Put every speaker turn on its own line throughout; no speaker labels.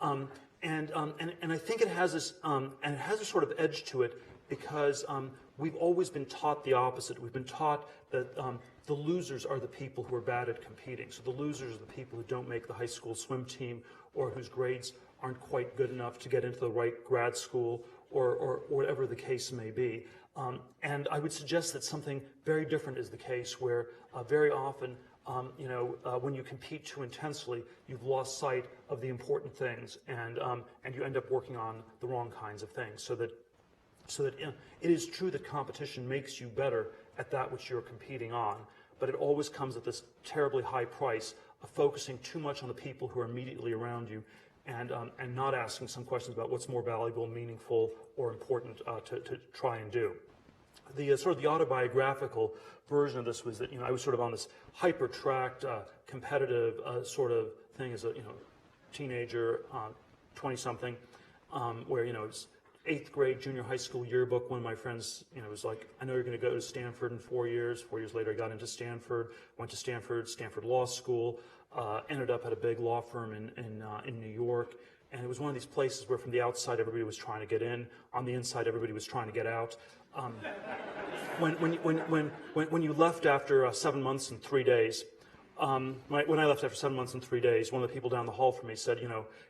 And I think it has this and it has a sort of edge to it because we've always been taught the opposite. We've been taught that the losers are the people who are bad at competing. So the losers are the people who don't make the high school swim team or whose grades aren't quite good enough to get into the right grad school or whatever the case may be. And I would suggest that something very different is the case where very often when you compete too intensely, you've lost sight of the important things, and you end up working on the wrong kinds of things. So that it is true that competition makes you better at that which you're competing on, but it always comes at this terribly high price of focusing too much on the people who are immediately around you, and not asking some questions about what's more valuable, meaningful, or important to try and do. The sort of the autobiographical version of this was that I was sort of on this hyper-tracked, competitive sort of thing as a teenager, 20-something, where it was 8th grade, junior high school yearbook. One of my friends, was like, "I know you're going to go to Stanford in 4 years." 4 years later, I got into Stanford, went to Stanford Law School, ended up at a big law firm in New York. And it was one of these places where from the outside everybody was trying to get in, on the inside everybody was trying to get out. When you left after 7 months and 3 days, when I left after 7 months and 3 days, one of the people down the hall from me said,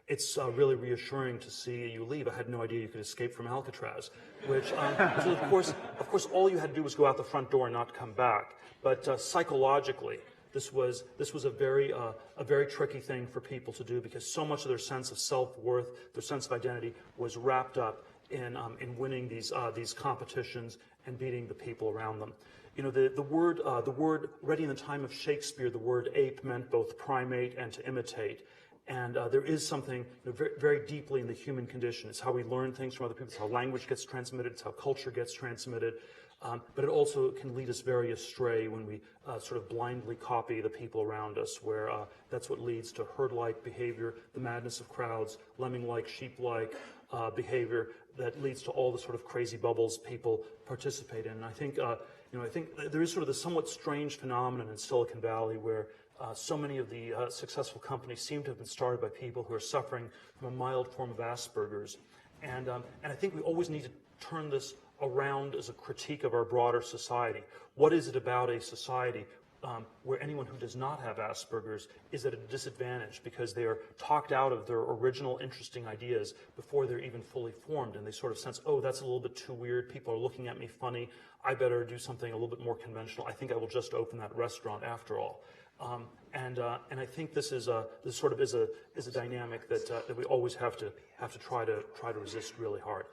"It's really reassuring to see you leave. I had no idea you could escape from Alcatraz," which of course, all you had to do was go out the front door and not come back. But psychologically, this was a very tricky thing for people to do because so much of their sense of self-worth, their sense of identity, was wrapped up in winning these competitions and beating the people around them. The word ready in the time of Shakespeare, the word ape meant both primate and to imitate. And there is something very, very deeply in the human condition. It's how we learn things from other people. It's how language gets transmitted. It's how culture gets transmitted. But it also can lead us very astray when we sort of blindly copy the people around us, where that's what leads to herd-like behavior, the madness of crowds, lemming-like, sheep-like behavior that leads to all the sort of crazy bubbles people participate in. And I think there is sort of this somewhat strange phenomenon in Silicon Valley where so many of the successful companies seem to have been started by people who are suffering from a mild form of Asperger's. And I think we always need to turn this around as a critique of our broader society. What is it about a society where anyone who does not have Asperger's is at a disadvantage because they are talked out of their original interesting ideas before they're even fully formed, and they sort of sense, oh, that's a little bit too weird, people are looking at me funny, I better do something a little bit more conventional, I think I will just open that restaurant after all. And I think this is a dynamic that we always have to try to resist really hard.